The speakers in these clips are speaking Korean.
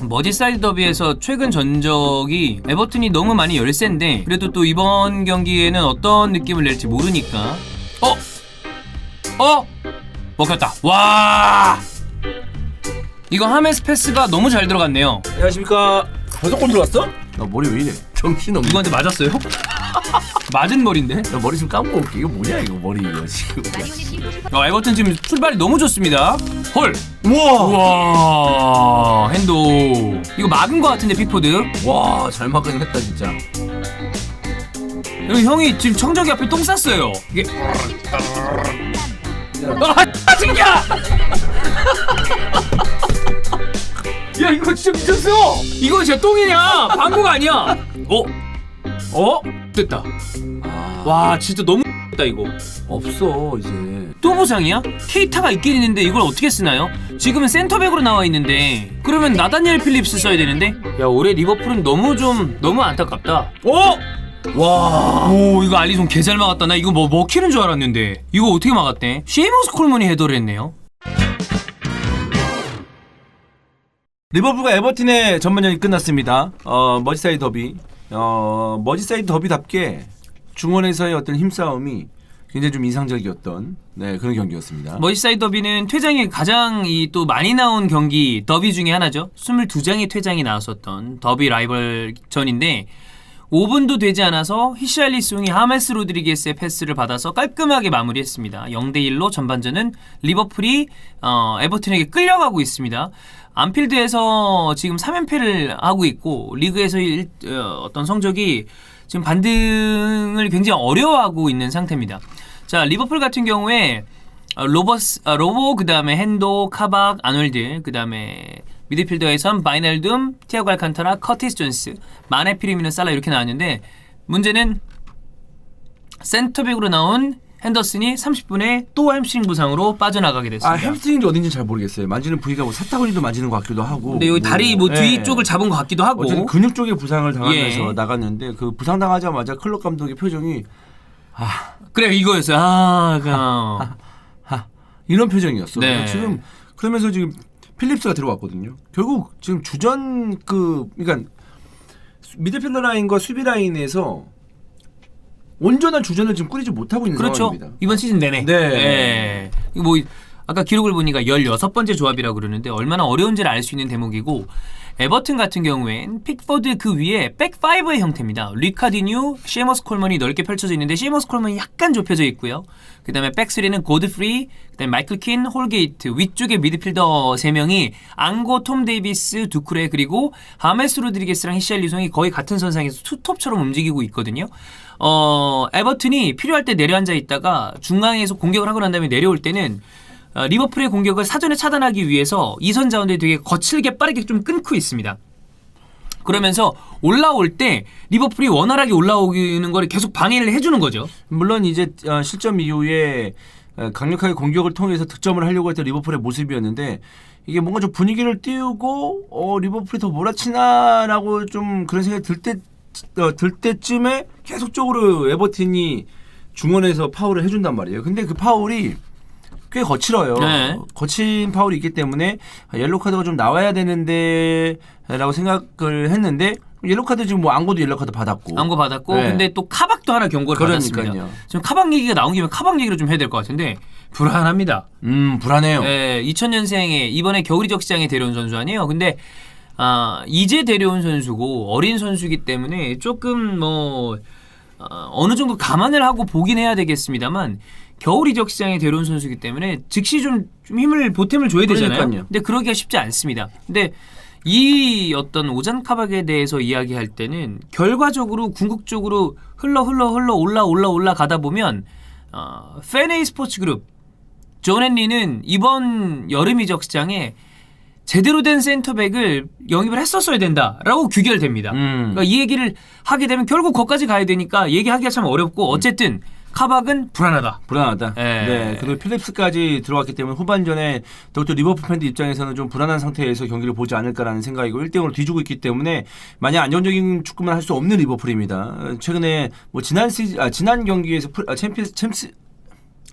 머지사이드 더비에서 최근 전적이 에버튼이 너무 많이 열세인데 그래도 또 이번 경기에는 어떤 느낌을 낼지 모르니까 먹혔다. 와, 이거 하메스 패스가 너무 잘 들어갔네요. 안녕하십니까. 벌써 골 들어왔어? 나 머리 왜 이래? 정신없네. 누구한테 맞았어요? 맞은 머리인데? 나 머리 좀 감고 올게. 이거 뭐냐 이거 머리 이거 지금. 에버튼 지금 출발이 너무 좋습니다. 헐! 우와. 우와, 핸도. 이거 막은 거 같은데, 픽포드. 와, 잘 막긴 했다 진짜. 여기 형이 지금 청저기 앞에 똥 쌌어요. 이게. 새끼야! 야, 이거 진짜 미쳤어! 이거 진짜 똥이냐? 방구가 아니야! 됐다. 와, 진짜 너무 X다, 이거. 없어 이제. 또 보상이야? 케이타가 있긴 있는데 이걸 어떻게 쓰나요? 지금은 센터백으로 나와 있는데 그러면 나다니엘 필립스 써야 되는데? 야, 올해 리버풀은 너무 안타깝다. 와. 오, 이거 알리송 개 잘 막았다. 나 이거 뭐 먹히는 줄 알았는데 이거 어떻게 막았대? 쉐이머스 콜먼이 헤더를 했네요. 리버풀과 에버튼의 전반전이 끝났습니다. 머지사이드 더비. 머지사이드 더비답게 중원에서의 어떤 힘싸움이 굉장히 좀 인상적이었던 그런 경기였습니다. 머지사이드 더비는 퇴장이 가장 또 많이 나온 경기 더비 중에 하나죠. 22장의 퇴장이 나왔었던 더비 라이벌전인데 5분도 되지 않아서 히샬리송이 하메스 로드리게스의 패스를 받아서 깔끔하게 마무리했습니다. 0대1로 전반전은 리버풀이 에버튼에게 끌려가고 있습니다. 안필드에서 지금 3연패를 하고 있고 리그에서 어떤 성적이 지금 반등을 굉장히 어려워하고 있는 상태입니다. 자, 리버풀 같은 경우에 로보, 그 다음에 핸도, 카박, 아놀드, 그 다음에 미드필더에선 바이널둠, 티아고 알칸타라, 커티스 존스, 마네, 피르미노, 살라 이렇게 나왔는데 문제는 센터백으로 나온 핸더슨이 30분에 또 햄스트링 부상으로 빠져나가게 됐습니다. 햄스트링이 어딘지 잘 모르겠어요. 만지는 부위가 뭐 사타구니도 만지는 것 같기도 하고. 근데 여기 다리 뒤 쪽을 잡은 것 같기도 하고. 어쨌든 근육 쪽에 부상을 당하면서 나갔는데 그 부상 당하자마자 클럽 감독의 표정이 그래, 이거였어요. 이런 표정이었어. 네. 지금 그러면서 지금 필립스가 들어왔거든요. 결국 지금 그러니까 미드필더 라인과 수비 라인에서 온전한 주전을 지금 꾸리지 못하고 있는 그렇죠. 상황입니다. 이번 시즌 내내. 네. 이거 뭐 아까 기록을 보니까 16번째 조합이라고 그러는데 얼마나 어려운지를 알 수 있는 대목이고 에버튼 같은 경우엔 픽포드 그 위에 백5의 형태입니다. 리카디뉴, 쉐머스 콜먼이 넓게 펼쳐져 있는데 쉐머스 콜먼이 약간 좁혀져 있고요. 그 다음에 백3는 고드프리, 그 다음에 마이클 킨, 홀게이트, 위쪽에 미드필더 3명이 앙고, 톰 데이비스, 두쿠레, 그리고 하메스 로드리게스랑 히샬리송이 거의 같은 선상에서 투톱처럼 움직이고 있거든요. 에버튼이 필요할 때 내려앉아 있다가 중앙에서 공격을 하고 난 다음에 내려올 때는 리버풀의 공격을 사전에 차단하기 위해서 이선 자원들이 되게 거칠게 빠르게 좀 끊고 있습니다. 그러면서 올라올 때 리버풀이 원활하게 올라오는 걸 계속 방해를 해주는 거죠. 물론 이제 실점 이후에 강력하게 공격을 통해서 득점을 하려고 했던 리버풀의 모습이었는데 이게 뭔가 좀 분위기를 띄우고 리버풀이 더 몰아치나라고 좀 그런 생각이 들 때쯤에 계속적으로 에버튼이 중원에서 파울을 해준단 말이에요. 근데 그 파울이 꽤 거칠어요. 네. 거친 파울이 있기 때문에 옐로 카드가 좀 나와야 되는데 라고 생각을 했는데 옐로 카드 지금 뭐 앙고도 옐로 카드 받았고 앙고 받았고 근데 또 카박도 하나 경고를 받았습니다. 지금 카박 얘기가 나온 김에 카박 얘기를 좀 해야 될 것 같은데 불안합니다. 불안해요. 2000년생에 이번에 겨울이적 시장에 데려온 선수 아니에요. 근데 이제 데려온 선수고 어린 선수이기 때문에 조금 어느 정도 감안을 하고 보긴 해야 되겠습니다만 겨울 이적 시장에 데려온 선수이기 때문에 즉시 좀 보탬을 줘야 되잖아요. 그러니까요. 근데 그러기가 쉽지 않습니다. 근데 이 어떤 오잔 카박에 대해서 이야기할 때는 결과적으로 궁극적으로 올라가다 보면 페네이 스포츠 그룹 존 헨리는 이번 여름 이적 시장에 제대로 된 센터백을 영입을 했었어야 된다라고 규결됩니다. 그러니까 이 얘기를 하게 되면 결국 거기까지 가야 되니까 얘기하기가 참 어렵고 어쨌든 카박은 불안하다. 네. 그리고 필립스까지 들어왔기 때문에 후반전에 더욱더 리버풀 팬들 입장에서는 좀 불안한 상태에서 경기를 보지 않을까라는 생각이고 1대0으로 뒤지고 있기 때문에 마냥 안정적인 축구만 할 수 없는 리버풀입니다. 최근에 뭐 지난 경기에서 챔스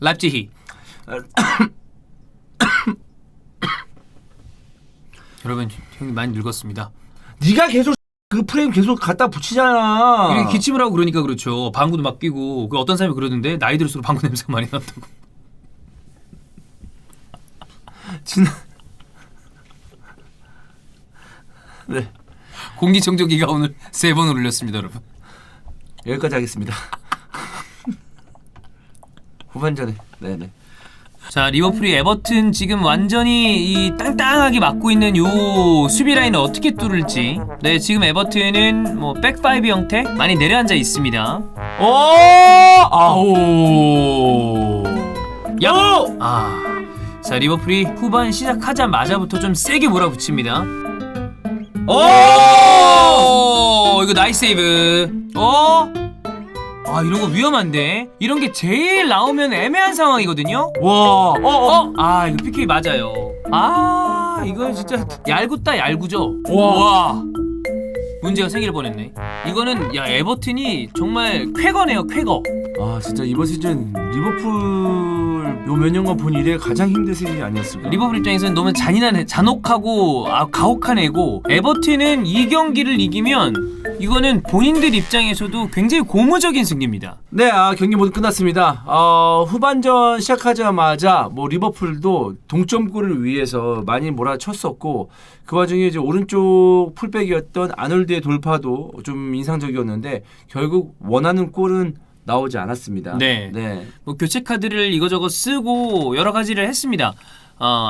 라입지히 여러분 형이 많이 늙었습니다. 네가 계속 그 프레임 계속 갖다 붙이잖아. 이렇게 기침을 하고 그러니까 그렇죠. 방구도 막 끼고 그 어떤 사람이 그러던데 나이 들수록 방구 냄새가 많이 난다고. 지난 네 공기청정기가 오늘 3번 울렸습니다, 여러분. 여기까지 하겠습니다. 후반전에 네네. 자, 리버풀이 에버튼 지금 완전히 이 땅땅하게 막고 있는 요 수비 라인을 어떻게 뚫을지. 네, 지금 에버튼은 뭐 백파이브 형태 많이 내려앉아 있습니다. 아오. 야! 자, 리버풀이 후반 시작하자마자부터 좀 세게 몰아붙입니다. 이거 나이스 세이브. 이런 거 위험한데? 이런 게 제일 나오면 애매한 상황이거든요? 와. 이거 PK 맞아요. 이거 진짜 얄궂다 얄궂죠? 와. 문제가 생길 뻔했네. 이거는 야 에버튼이 정말 쾌거네요, 쾌거. 진짜 이번 시즌 리버풀 요 몇 년간 본 이래 가장 힘든 시즌이 아니었을까. 리버풀 입장에서는 너무 잔혹하고 가혹한 애고, 에버튼은 이 경기를 이기면 이거는 본인들 입장에서도 굉장히 고무적인 승리입니다. 네, 경기 모두 끝났습니다. 후반전 시작하자마자 뭐 리버풀도 동점골을 위해서 많이 몰아쳤었고, 그 와중에 이제 오른쪽 풀백이었던 아놀드의 돌파도 좀 인상적이었는데 결국 원하는 골은 나오지 않았습니다. 네. 뭐 교체 카드를 이거저거 쓰고 여러 가지를 했습니다.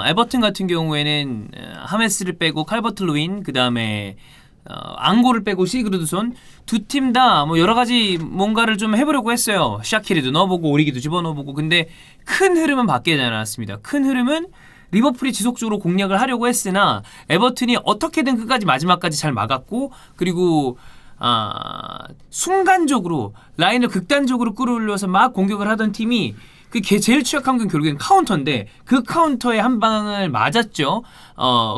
에버튼 같은 경우에는 하메스를 빼고 칼버트 루인, 그 다음에 앙고를 빼고 시그르드손, 두 팀 다 뭐 여러 가지 뭔가를 좀 해보려고 했어요. 샤키리도 넣어보고 오리기도 집어넣어보고. 근데 큰 흐름은 바뀌지 않았습니다. 큰 흐름은 리버풀이 지속적으로 공략을 하려고 했으나 에버튼이 어떻게든 끝까지 마지막까지 잘 막았고, 그리고 순간적으로 라인을 극단적으로 끌어올려서 막 공격을 하던 팀이 제일 취약한 건 결국엔 카운터인데 그 카운터에 한 방을 맞았죠.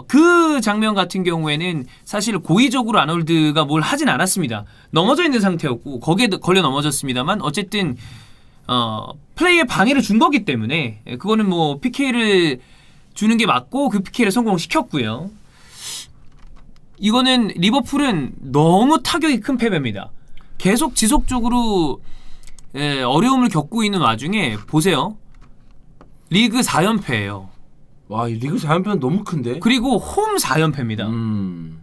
그 장면 같은 경우에는 사실 고의적으로 아놀드가 뭘 하진 않았습니다. 넘어져 있는 상태였고 거기에 걸려 넘어졌습니다만 어쨌든 플레이에 방해를 준 거기 때문에 그거는 뭐 PK를 주는 게 맞고 그 PK를 성공시켰고요. 이거는 리버풀은 너무 타격이 큰 패배입니다. 계속 지속적으로 어려움을 겪고 있는 와중에 보세요. 리그 4연패예요. 와, 이 리그 4연패는 너무 큰데. 그리고 홈 4연패입니다.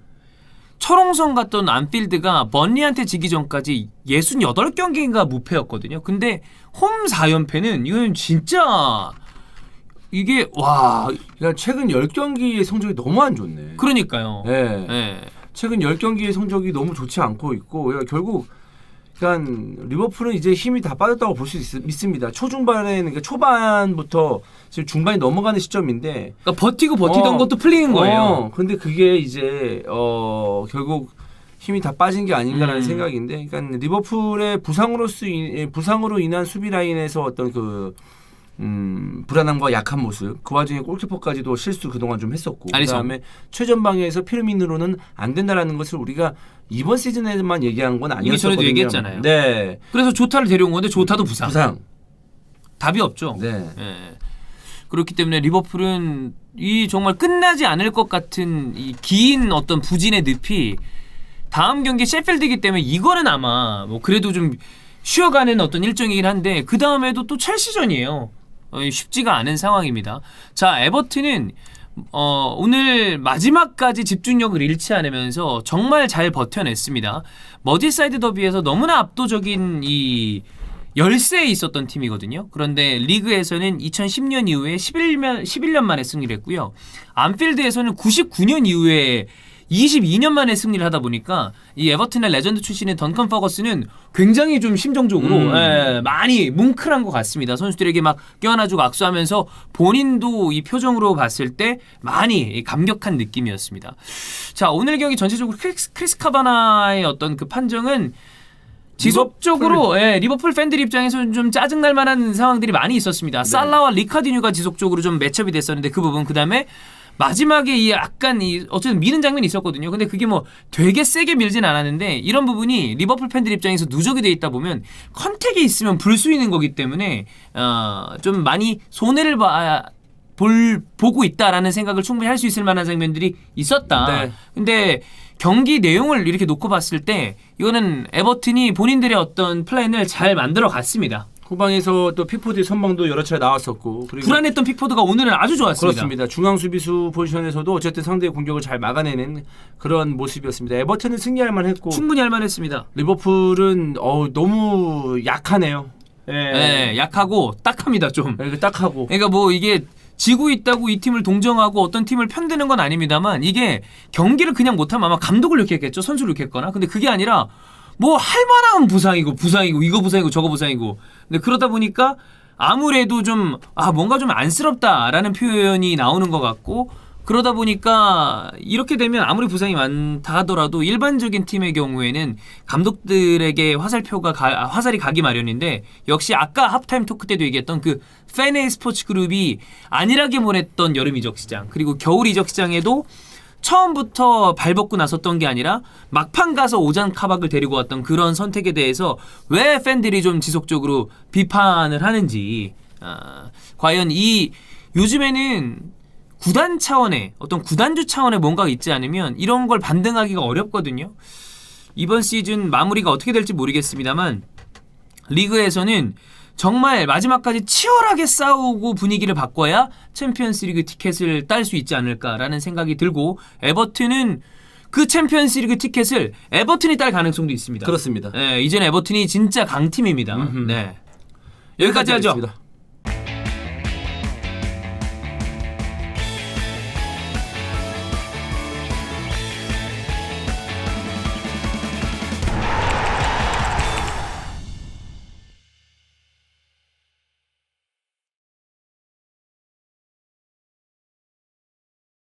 철옹성 갔던 안필드가 번리한테 지기 전까지 68경기인가 무패였거든요. 근데 홈 4연패는 이건 진짜 이게 와, 그러니까 최근 10경기의 성적이 너무 안 좋네. 그러니까요. 네. 최근 10경기의 성적이 너무 좋지 않고 있고, 그러니까 결국 그러니까 리버풀은 이제 힘이 다 빠졌다고 볼 수 있습니다. 초중반에는, 그러니까 초반부터 지금 중반이 넘어가는 시점인데, 그러니까 버티던 것도 풀리는 거예요. 근데 그게 이제 결국 힘이 다 빠진 게 아닌가라는 생각인데, 그러니까 리버풀의 부상으로 인한 수비 라인에서 어떤 그 불안함과 약한 모습, 그 와중에 골키퍼까지도 실수 그동안 좀 했었고, 그다음에 최전방에서 피르미누로는 안 된다라는 것을 우리가 이번 시즌에만 얘기한 건 아니었거든요. 이게 전에도 얘기했잖아요. 네. 그래서 조타를 데려온 건데 조타도 부상. 답이 없죠. 네. 그렇기 때문에 리버풀은 이 정말 끝나지 않을 것 같은 이 긴 어떤 부진의 늪이 다음 경기 셰필드이기 때문에 이거는 아마 뭐 그래도 좀 쉬어가는 어떤 일정이긴 한데 그 다음에도 또 첼시전이에요. 쉽지가 않은 상황입니다. 자, 에버튼은 오늘 마지막까지 집중력을 잃지 않으면서 정말 잘 버텨냈습니다. 머지사이드 더비에서 너무나 압도적인 이 열세에 있었던 팀이거든요. 그런데 리그에서는 2010년 이후에 11년 만에 승리를 했고요. 안필드에서는 99년 이후에 22년 만에 승리를 하다 보니까 이 에버튼의 레전드 출신인 던컨 퍼거슨은 굉장히 좀 심정적으로 많이 뭉클한 것 같습니다. 선수들에게 막 껴안아주고 악수하면서 본인도 이 표정으로 봤을 때 많이 감격한 느낌이었습니다. 자, 오늘 경기 전체적으로 크리스 카바나의 어떤 그 판정은 지속적으로 리버풀 팬들 입장에서는 좀 짜증날 만한 상황들이 많이 있었습니다. 네. 살라와 리카디뉴가 지속적으로 좀 매첩이 됐었는데 그 부분, 그 다음에 마지막에 이 약간 어쨌든 미는 장면이 있었거든요. 근데 그게 뭐 되게 세게 밀진 않았는데 이런 부분이 리버풀 팬들 입장에서 누적이 돼 있다 보면 컨택이 있으면 불 수 있는 거기 때문에 좀 많이 손해를 보고 있다라는 생각을 충분히 할 수 있을 만한 장면들이 있었다. 네. 근데 경기 내용을 이렇게 놓고 봤을 때 이거는 에버튼이 본인들의 어떤 플랜을 잘 만들어 갔습니다. 후방에서 또 픽포드의 선방도 여러 차례 나왔었고 그리고 불안했던 픽포드가 오늘은 아주 좋았습니다. 그렇습니다. 중앙 수비수 포지션에서도 어쨌든 상대의 공격을 잘 막아내는 그런 모습이었습니다. 에버튼은 승리할 만했고 충분히 할 만했습니다. 리버풀은 너무 약하네요. 네, 약하고 딱합니다 좀. 이거 딱하고 그러니까 뭐 이게 지고 있다고 이 팀을 동정하고 어떤 팀을 편드는 건 아닙니다만 이게 경기를 그냥 못하면 아마 감독을 욕했겠죠. 선수를 욕했거나. 근데 그게 아니라 뭐 할 만한 부상이고 이거 부상이고 저거 부상이고. 근데 그러다 보니까 아무래도 좀 뭔가 좀 안쓰럽다라는 표현이 나오는 것 같고 그러다 보니까 이렇게 되면 아무리 부상이 많다 하더라도 일반적인 팀의 경우에는 감독들에게 화살이 가기 마련인데 역시 아까 하프타임 토크 때도 얘기했던 그 팬의 스포츠 그룹이 안일하게 보냈던 여름 이적 시장 그리고 겨울 이적 시장에도 처음부터 발벗고 나섰던 게 아니라 막판 가서 오잔 카박을 데리고 왔던 그런 선택에 대해서 왜 팬들이 좀 지속적으로 비판을 하는지 과연 요즘에는 구단 차원의 어떤 구단주 차원의 뭔가가 있지 않으면 이런 걸 반등하기가 어렵거든요. 이번 시즌 마무리가 어떻게 될지 모르겠습니다만 리그에서는 정말 마지막까지 치열하게 싸우고 분위기를 바꿔야 챔피언스리그 티켓을 딸 수 있지 않을까라는 생각이 들고 에버튼은 그 챔피언스리그 티켓을 에버튼이 딸 가능성도 있습니다. 그렇습니다. 네, 이제는 에버튼이 진짜 강팀입니다. 네. 여기까지 하죠. 하겠습니다.